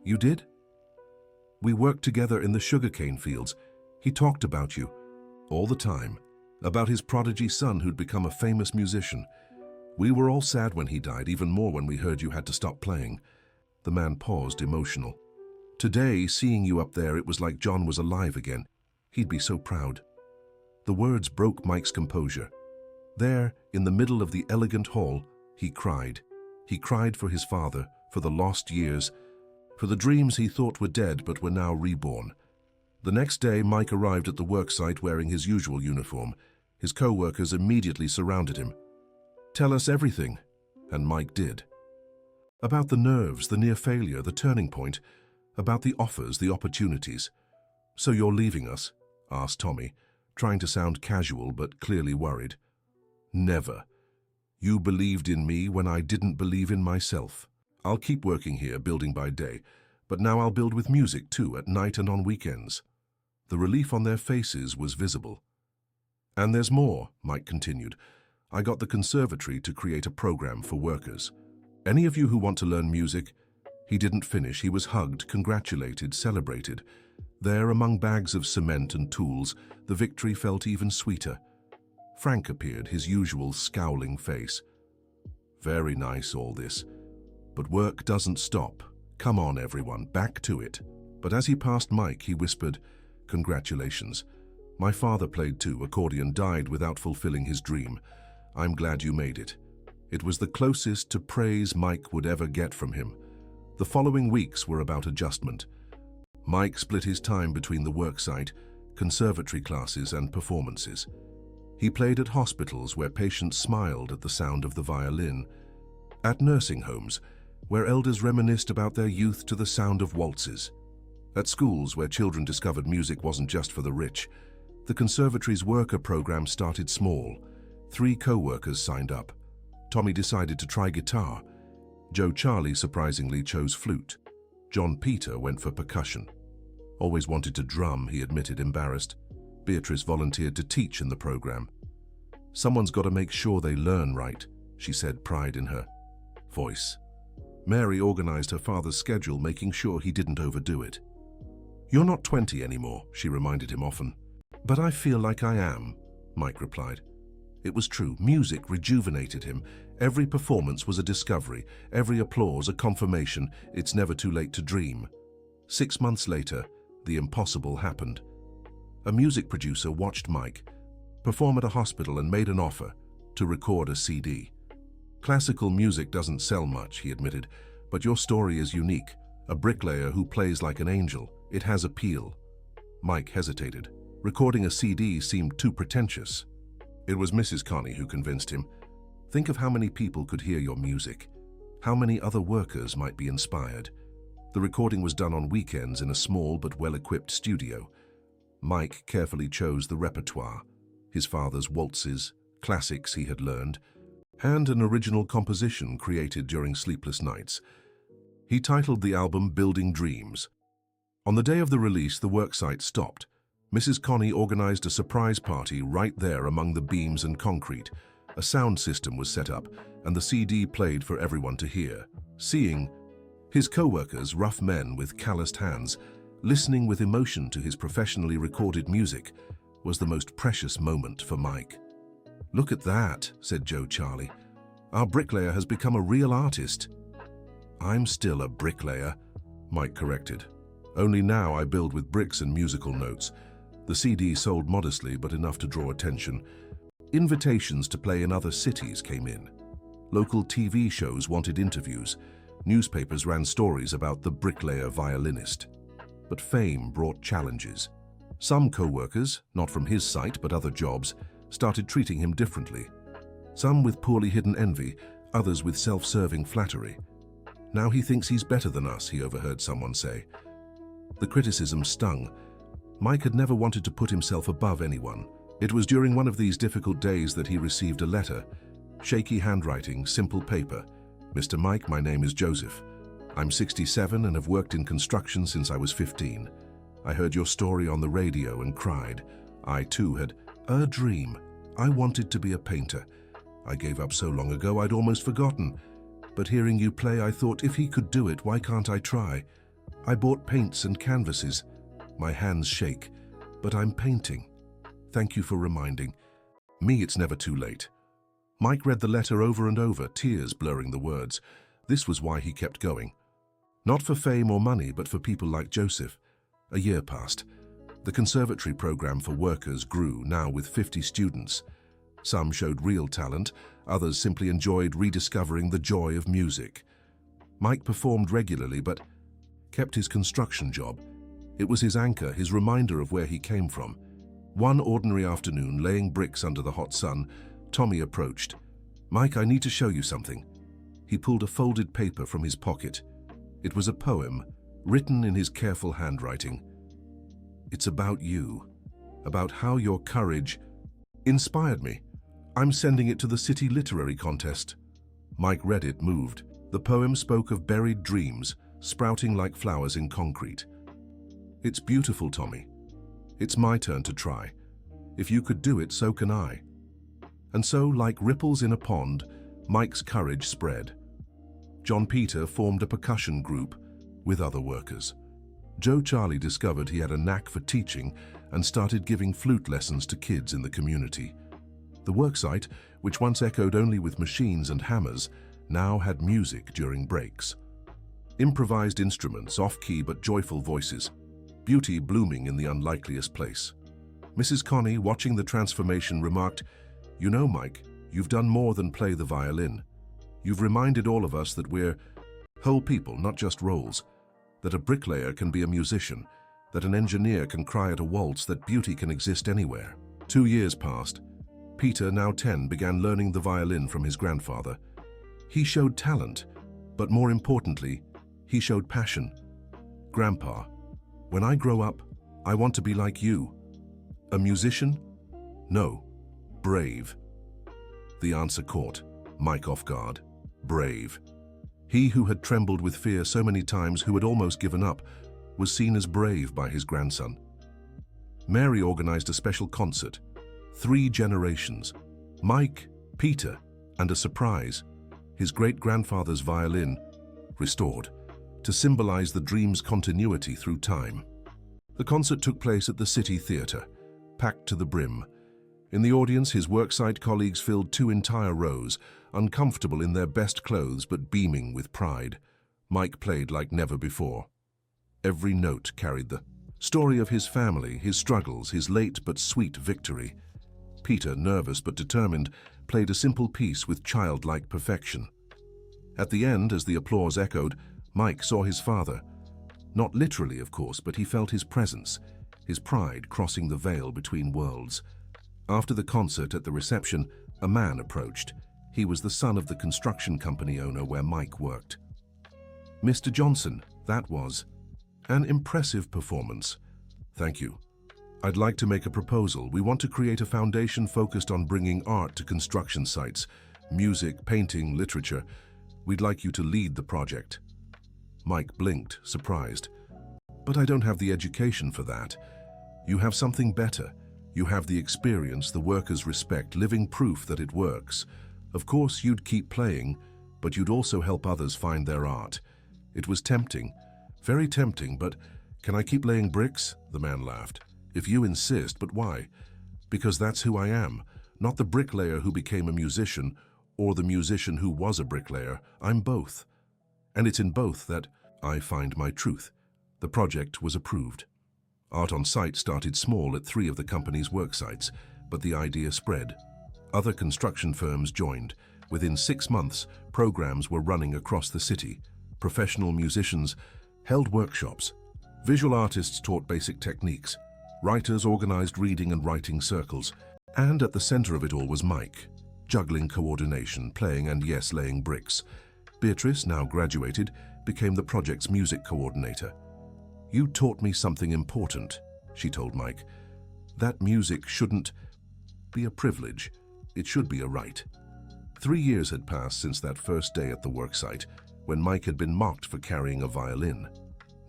"You did?" "We worked together in the sugarcane fields. He talked about you all the time, about his prodigy son who'd become a famous musician. We were all sad when he died, even more when we heard you had to stop playing." The man paused, emotional. "Today, seeing you up there, it was like John was alive again. He'd be so proud." The words broke Mike's composure. There, in the middle of the elegant hall, he cried. He cried for his father, for the lost years, for the dreams he thought were dead but were now reborn. The next day, Mike arrived at the worksite wearing his usual uniform. His co-workers immediately surrounded him. "Tell us everything," and Mike did. About the nerves, the near failure, the turning point, about the offers, the opportunities. "So you're leaving us?" asked Tommy, trying to sound casual but clearly worried. "Never. You believed in me when I didn't believe in myself. I'll keep working here, building by day, but now I'll build with music too, at night and on weekends." The relief on their faces was visible. "And there's more," Mike continued. "I got the conservatory to create a program for workers. Any of you who want to learn music—" He didn't finish. He was hugged, congratulated, celebrated. There, among bags of cement and tools, the victory felt even sweeter. Frank appeared, his usual scowling face. "Very nice, all this. But work doesn't stop. Come on, everyone, back to it." But as he passed Mike, he whispered, "Congratulations. My father played too. Accordion, died without fulfilling his dream. I'm glad you made it." It was the closest to praise Mike would ever get from him. The following weeks were about adjustment. Mike split his time between the worksite, conservatory classes, and performances. He played at hospitals where patients smiled at the sound of the violin, at nursing homes where elders reminisced about their youth to the sound of waltzes, at schools where children discovered music wasn't just for the rich. The conservatory's worker program started small. 3 co-workers signed up. Tommy decided to try guitar. Joe Charlie surprisingly chose flute. John Peter went for percussion. "Always wanted to drum," he admitted, embarrassed. Beatrice volunteered to teach in the program. "Someone's got to make sure they learn right," she said, pride in her voice. Mary organized her father's schedule, making sure he didn't overdo it. "You're not 20 anymore," she reminded him often. "But I feel like I am," Mike replied. It was true. Music rejuvenated him. Every performance was a discovery, every applause a confirmation it's never too late to dream. 6 months later, the impossible happened. A music producer watched Mike perform at a hospital and made an offer to record a CD. "Classical music doesn't sell much," he admitted, "but your story is unique. A bricklayer who plays like an angel. It has appeal." Mike hesitated. Recording a CD seemed too pretentious. It was Mrs. Connie who convinced him. "Think of how many people could hear your music. How many other workers might be inspired." The recording was done on weekends in a small but well-equipped studio. Mike carefully chose the repertoire, his father's waltzes, classics he had learned, and an original composition created during sleepless nights. He titled the album Building Dreams. On the day of the release, the worksite stopped. Mrs. Connie organized a surprise party right there among the beams and concrete. A sound system was set up, and the CD played for everyone to hear. Seeing his co-workers, rough men with calloused hands, listening with emotion to his professionally recorded music, was the most precious moment for Mike. "Look at that," said Joe Charlie. "Our bricklayer has become a real artist." "I'm still a bricklayer," Mike corrected. "Only now I build with bricks and musical notes." The CD sold modestly, but enough to draw attention. Invitations to play in other cities came in. Local TV shows wanted interviews. Newspapers ran stories about the bricklayer violinist. But fame brought challenges. Some co-workers, not from his site but other jobs, started treating him differently. Some with poorly hidden envy, others with self-serving flattery. "Now he thinks he's better than us," he overheard someone say. The criticism stung. Mike had never wanted to put himself above anyone. It was during one of these difficult days that he received a letter. Shaky handwriting, simple paper. "Mr. Mike, my name is Joseph. I'm 67 and have worked in construction since I was 15. I heard your story on the radio and cried. I too had a dream. I wanted to be a painter. I gave up so long ago I'd almost forgotten. But hearing you play, I thought, if he could do it, why can't I try? I bought paints and canvases. My hands shake, but I'm painting. Thank you for reminding me it's never too late. Mike read the letter over and over, tears blurring the words. This was why he kept going. Not for fame or money, but for people like Joseph. A year passed. The conservatory program for workers grew, now with 50 students. Some showed real talent, others simply enjoyed rediscovering the joy of music. Mike performed regularly, but kept his construction job. It was his anchor, his reminder of where he came from. One ordinary afternoon, laying bricks under the hot sun, Tommy approached. "Mike, I need to show you something." He pulled a folded paper from his pocket. It was a poem, written in his careful handwriting. "It's about you, about how your courage inspired me. I'm sending it to the city literary contest." Mike read it, moved. The poem spoke of buried dreams, sprouting like flowers in concrete. "It's beautiful, Tommy. It's my turn to try. If you could do it, so can I." And so, like ripples in a pond, Mike's courage spread. John Peter formed a percussion group with other workers. Joe Charlie discovered he had a knack for teaching and started giving flute lessons to kids in the community. The worksite, which once echoed only with machines and hammers, now had music during breaks. Improvised instruments, off-key but joyful voices, beauty blooming in the unlikeliest place. Mrs. Connie, watching the transformation, remarked, "You know, Mike, you've done more than play the violin. You've reminded all of us that we're whole people, not just roles, that a bricklayer can be a musician, that an engineer can cry at a waltz, that beauty can exist anywhere." 2 years passed. Peter, now 10, began learning the violin from his grandfather. He showed talent, but more importantly, he showed passion. "Grandpa, when I grow up, I want to be like you. A musician? No, brave." The answer caught Mike off guard. Brave. He who had trembled with fear so many times, who had almost given up, was seen as brave by his grandson. Mary organized a special concert. 3 generations. Mike, Peter, and a surprise, his great-grandfather's violin, restored, to symbolize the dream's continuity through time. The concert took place at the City Theatre, packed to the brim. In the audience, his worksite colleagues filled 2 entire rows, uncomfortable in their best clothes but beaming with pride. Mike played like never before. Every note carried the story of his family, his struggles, his late but sweet victory. Peter, nervous but determined, played a simple piece with childlike perfection. At the end, as the applause echoed, Mike saw his father. Not literally, of course, but he felt his presence, his pride crossing the veil between worlds. After the concert, at the reception, a man approached. He was the son of the construction company owner where Mike worked. "Mr. Johnson, that was an impressive performance. Thank you. I'd like to make a proposal. We want to create a foundation focused on bringing art to construction sites, music, painting, literature. We'd like you to lead the project." Mike blinked, surprised. "But I don't have the education for that. You have something better. You have the experience, the workers' respect, living proof that it works. Of course, you'd keep playing, but you'd also help others find their art." It was tempting, very tempting, but "Can I keep laying bricks?" The man laughed. "If you insist, but why?" "Because that's who I am, not the bricklayer who became a musician, or the musician who was a bricklayer. I'm both. And it's in both that I find my truth." The project was approved. Art on site started small at 3 of the company's work sites, but the idea spread. Other construction firms joined. Within 6 months, programs were running across the city. Professional musicians held workshops. Visual artists taught basic techniques. Writers organized reading and writing circles. And at the center of it all was Mike, juggling coordination, playing, and yes, laying bricks. Beatrice, now graduated, became the project's music coordinator. "You taught me something important," she told Mike. "That music shouldn't be a privilege. It should be a right." 3 years had passed since that first day at the worksite. when Mike had been mocked for carrying a violin.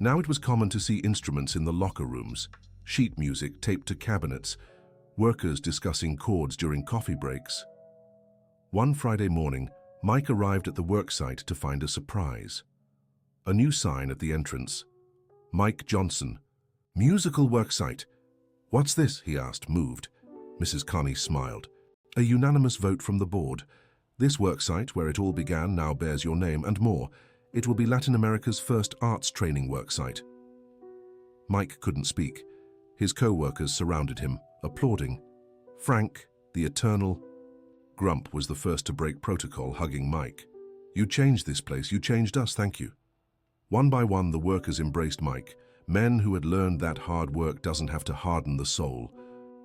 Now it was common to see instruments in the locker rooms, sheet music taped to cabinets, workers discussing chords during coffee breaks. One Friday morning, Mike arrived at the worksite to find a surprise. A new sign at the entrance. Mike Johnson. Musical worksite. What's this? He asked, moved. Mrs. Connie smiled. A unanimous vote from the board. This worksite, where it all began, now bears your name and more. It will be Latin America's first arts training worksite. Mike couldn't speak. His co-workers surrounded him, applauding. Frank, the eternal Grump, was the first to break protocol, hugging Mike. You changed this place, you changed us, thank you. One by one, the workers embraced Mike, men who had learned that hard work doesn't have to harden the soul.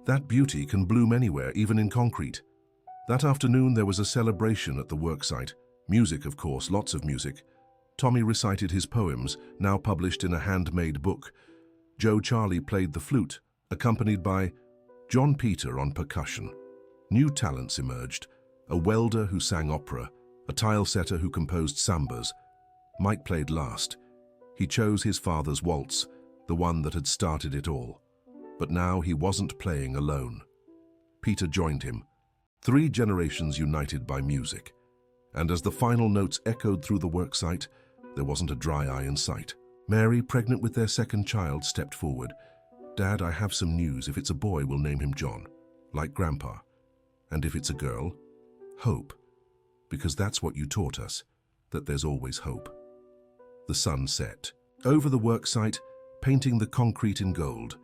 That beauty can bloom anywhere, even in concrete. That afternoon, there was a celebration at the worksite. Music, of course, lots of music. Tommy recited his poems, now published in a handmade book. Joe Charlie played the flute, accompanied by John Peter on percussion. New talents emerged, a welder who sang opera, a tile setter who composed sambas. Mike played last. He chose his father's waltz, the one that had started it all. But now he wasn't playing alone. Peter joined him, 3 generations united by music. And as the final notes echoed through the worksite, there wasn't a dry eye in sight. Mary, pregnant with their second child, stepped forward. Dad, I have some news. If it's a boy, we'll name him John, like Grandpa. And if it's a girl, Hope. Because that's what you taught us, that there's always hope. The sun set. Over the worksite, painting the concrete in gold.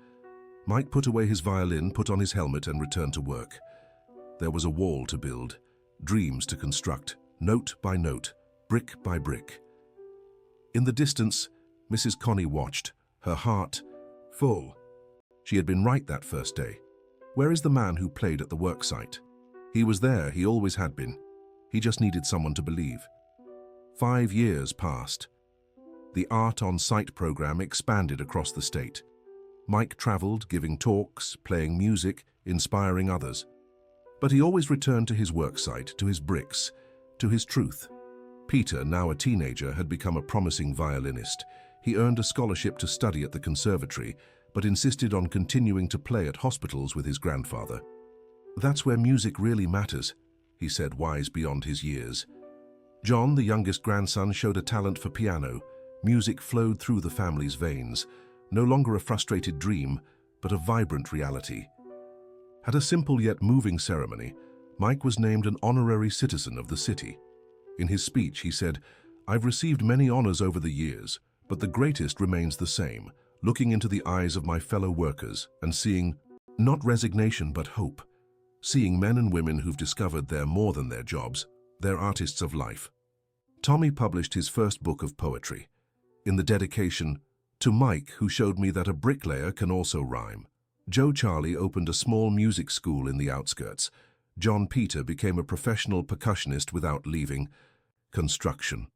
Mike put away his violin, put on his helmet, and returned to work. There was a wall to build, dreams to construct, note by note, brick by brick. In the distance, Mrs. Connie watched, her heart full. She had been right that first day. Where is the man who played at the worksite? He was there, he always had been. He just needed someone to believe. 5 years passed. The Art on Site program expanded across the state. Mike traveled, giving talks, playing music, inspiring others. But he always returned to his worksite, to his bricks, to his truth. Peter, now a teenager, had become a promising violinist. He earned a scholarship to study at the conservatory, but insisted on continuing to play at hospitals with his grandfather. That's where music really matters, he said, wise beyond his years. John, the youngest grandson, showed a talent for piano. Music flowed through the family's veins, no longer a frustrated dream, but a vibrant reality. At a simple yet moving ceremony, Mike was named an honorary citizen of the city. In his speech, he said, "I've received many honors over the years, but the greatest remains the same, looking into the eyes of my fellow workers and seeing not resignation but hope, seeing men and women who've discovered they're more than their jobs, they're artists of life." Tommy published his first book of poetry. In the dedication, "To Mike, who showed me that a bricklayer can also rhyme." Joe Charlie opened a small music school in the outskirts. John Peter became a professional percussionist without leaving construction.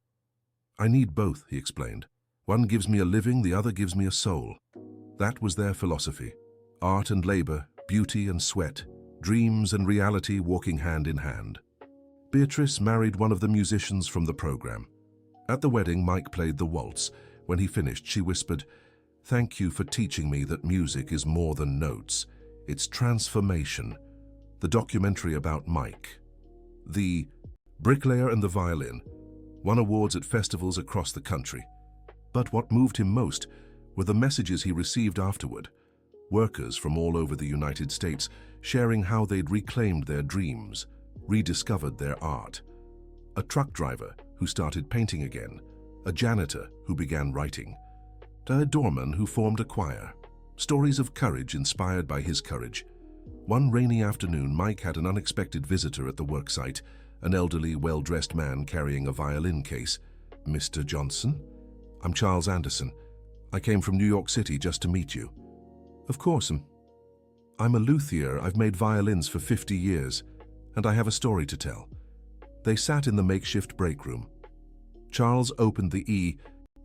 "I need both," he explained. "One gives me a living, the other gives me a soul." That was their philosophy. Art and labor, beauty and sweat, dreams and reality walking hand in hand. Beatrice married one of the musicians from the program. At the wedding, Mike played the waltz. When he finished, she whispered, "Thank you for teaching me that music is more than notes. It's transformation." The documentary about Mike. The Bricklayer and the Violin won awards at festivals across the country. But what moved him most were the messages he received afterward. Workers from all over the United States sharing how they'd reclaimed their dreams, rediscovered their art. A truck driver who started painting again, a janitor who began writing, a doorman who formed a choir. Stories of courage inspired by his courage. One rainy afternoon, Mike had an unexpected visitor at the worksite, an elderly, well-dressed man carrying a violin case. "Mr. Johnson? I'm Charles Anderson. I came from New York City just to meet you." "Of course. I'm a luthier. I've made violins for 50 years, and I have a story to tell." They sat in the makeshift break room. Charles opened the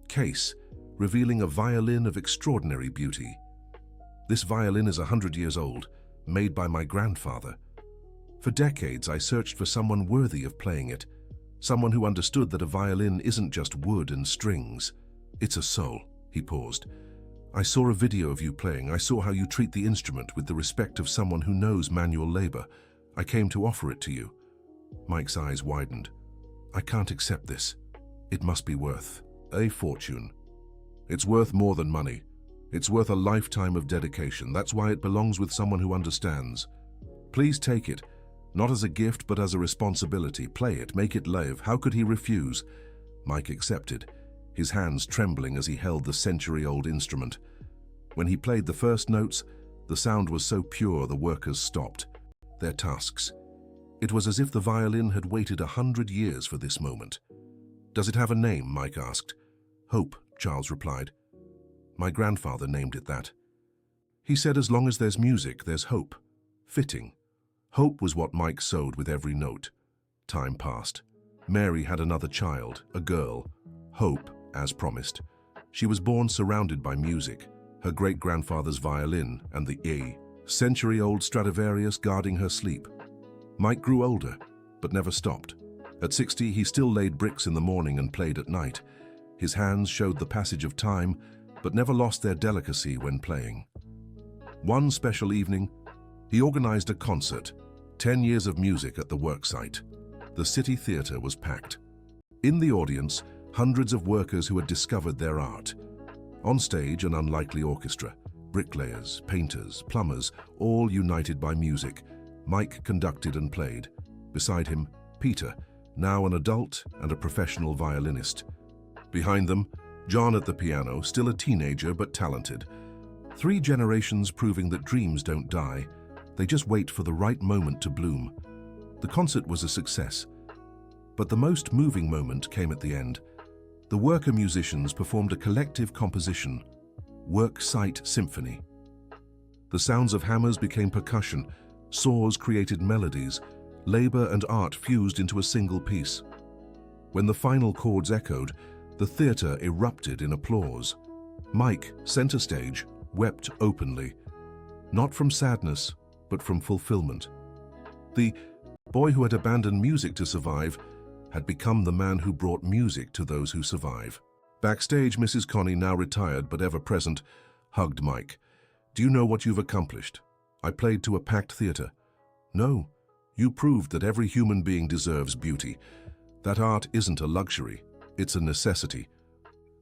case, revealing a violin of extraordinary beauty. "This violin is 100 years old, made by my grandfather. For decades, I searched for someone worthy of playing it, Someone who understood that a violin isn't just wood and strings. It's a soul. He paused. I saw a video of you playing. I saw how you treat the instrument with the respect of someone who knows manual labor. I came to offer it to you. Mike's eyes widened. I can't accept this. It must be worth a fortune. It's worth more than money. It's worth a lifetime of dedication. That's why it belongs with someone who understands. Please take it, not as a gift but as a responsibility. Play it, make it live. How could he refuse? Mike accepted, his hands trembling as he held the century-old instrument. When he played the first notes, the sound was so pure the workers stopped their tasks. It was as if the violin had waited 100 years for this moment. Does it have a name? Mike asked. Hope, Charles replied. My grandfather named it that. He said as long as there's music, there's hope. Fitting. Hope was what Mike sowed with every note. Time passed. Mary had another child, a girl. Hope, as promised. She was born surrounded by music, her great-grandfather's violin and the century-old Stradivarius guarding her sleep. Mike grew older, but never stopped. At 60, he still laid bricks in the morning and played at night. His hands showed the passage of time, but never lost their delicacy when playing. One special evening, he organized a concert, 10 years of music at the worksite. The city theater was packed. In the audience, hundreds of workers who had discovered their art. On stage, an unlikely orchestra, bricklayers, painters, plumbers, all united by music. Mike conducted and played. Beside him, Peter, now an adult and a professional violinist. Behind them, John at the piano, still a teenager but talented. 3 generations proving that dreams don't die. They just wait for the right moment to bloom. The concert was a success. But the most moving moment came at the end. The worker musicians performed a collective composition, Worksite Symphony. The sounds of hammers became percussion, saws created melodies, labor and art fused into a single piece. When the final chords echoed, the theater erupted in applause. Mike, center stage, wept openly, not from sadness, but from fulfillment. The boy who had abandoned music to survive had become the man who brought music to those who survive. Backstage, Mrs. Connie, now retired but ever present, hugged Mike. Do you know what you've accomplished? I played to a packed theater. No, you proved that every human being deserves beauty. That art isn't a luxury, it's a necessity.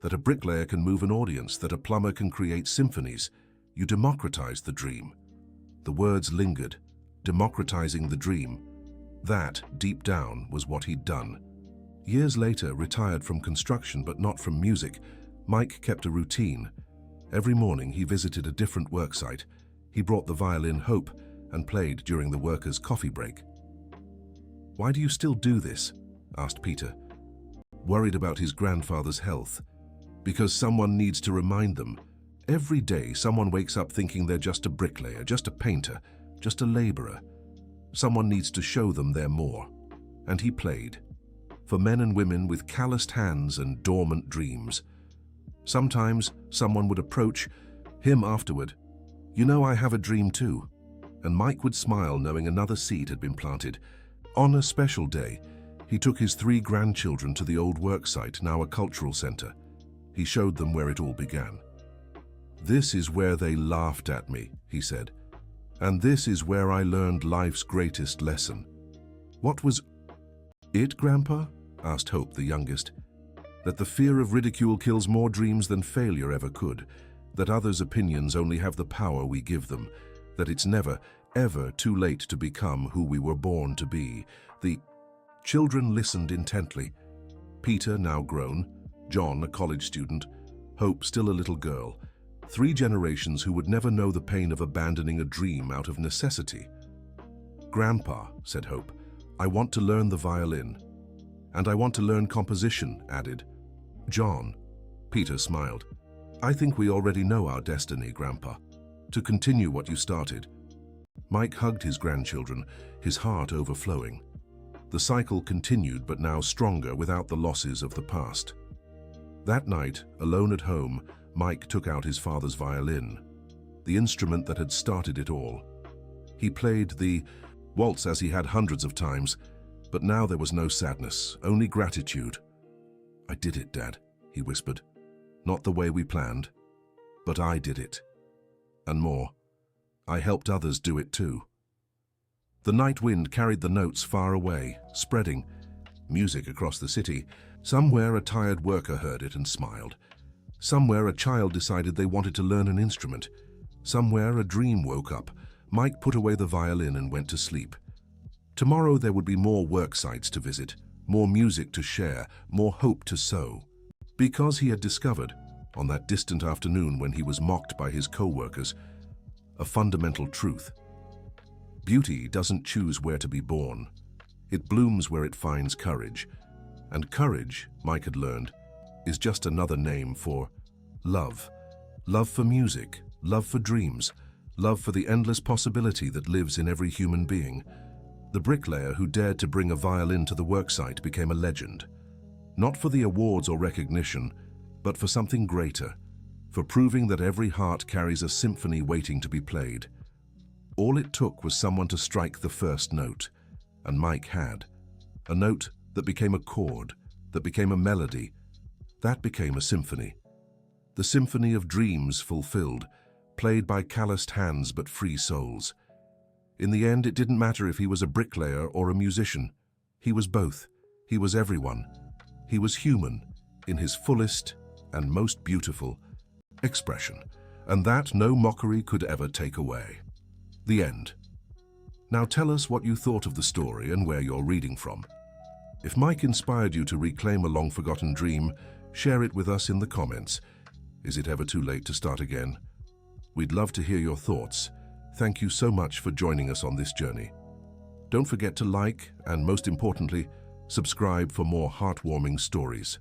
That a bricklayer can move an audience, that a plumber can create symphonies. You democratized the dream. The words lingered, democratizing the dream. That, deep down, was what he'd done. Years later, retired from construction but not from music, Mike kept a routine. Every morning he visited a different worksite. He brought the violin Hope and played during the workers' coffee break. Why do you still do this? Asked Peter, worried about his grandfather's health. Because someone needs to remind them. Every day someone wakes up thinking they're just a bricklayer, just a painter, just a laborer. Someone needs to show them they're more. And he played. For men and women with calloused hands and dormant dreams. Sometimes someone would approach him afterward. You know, I have a dream too. And Mike would smile knowing another seed had been planted. On a special day, he took his 3 grandchildren to the old worksite, now a cultural center. He showed them where it all began. This is where they laughed at me, he said. And this is where I learned life's greatest lesson. What was it, Grandpa? Asked Hope, the youngest. That the fear of ridicule kills more dreams than failure ever could. That others' opinions only have the power we give them. That it's never, ever too late to become who we were born to be. The children listened intently. Peter, now grown, John, a college student, Hope, still a little girl. 3 generations who would never know the pain of abandoning a dream out of necessity. Grandpa, said Hope, I want to learn the violin. And I want to learn composition, added John. Peter smiled. I think we already know our destiny, Grandpa. To continue what you started. Mike hugged his grandchildren, his heart overflowing. The cycle continued, but now stronger without the losses of the past. That night, alone at home, Mike took out his father's violin, the instrument that had started it all. He played the waltz as he had hundreds of times, But now there was no sadness, only gratitude. "I did it, Dad," he whispered. "Not the way we planned, but I did it. And more, I helped others do it too." The night wind carried the notes far away, spreading music across the city. Somewhere a tired worker heard it and smiled. Somewhere a child decided they wanted to learn an instrument. Somewhere a dream woke up. Mike put away the violin and went to sleep. Tomorrow there would be more work sites to visit, more music to share, more hope to sow. Because he had discovered, on that distant afternoon when he was mocked by his co-workers, a fundamental truth. Beauty doesn't choose where to be born. It blooms where it finds courage. And courage, Mike had learned, is just another name for love. Love for music, love for dreams, love for the endless possibility that lives in every human being. The bricklayer who dared to bring a violin to the worksite became a legend. Not for the awards or recognition, but for something greater, for proving that every heart carries a symphony waiting to be played. All it took was someone to strike the first note, and Mike had. A note that became a chord, that became a melody, that became a symphony. The symphony of dreams fulfilled, played by calloused hands but free souls. In the end, it didn't matter if he was a bricklayer or a musician. He was both. He was everyone. He was human, in his fullest and most beautiful expression, and that no mockery could ever take away. The end. Now tell us what you thought of the story and where you're reading from. If Mike inspired you to reclaim a long-forgotten dream, share it with us in the comments. Is it ever too late to start again? We'd love to hear your thoughts. Thank you so much for joining us on this journey. Don't forget to like and, most importantly, subscribe for more heartwarming stories.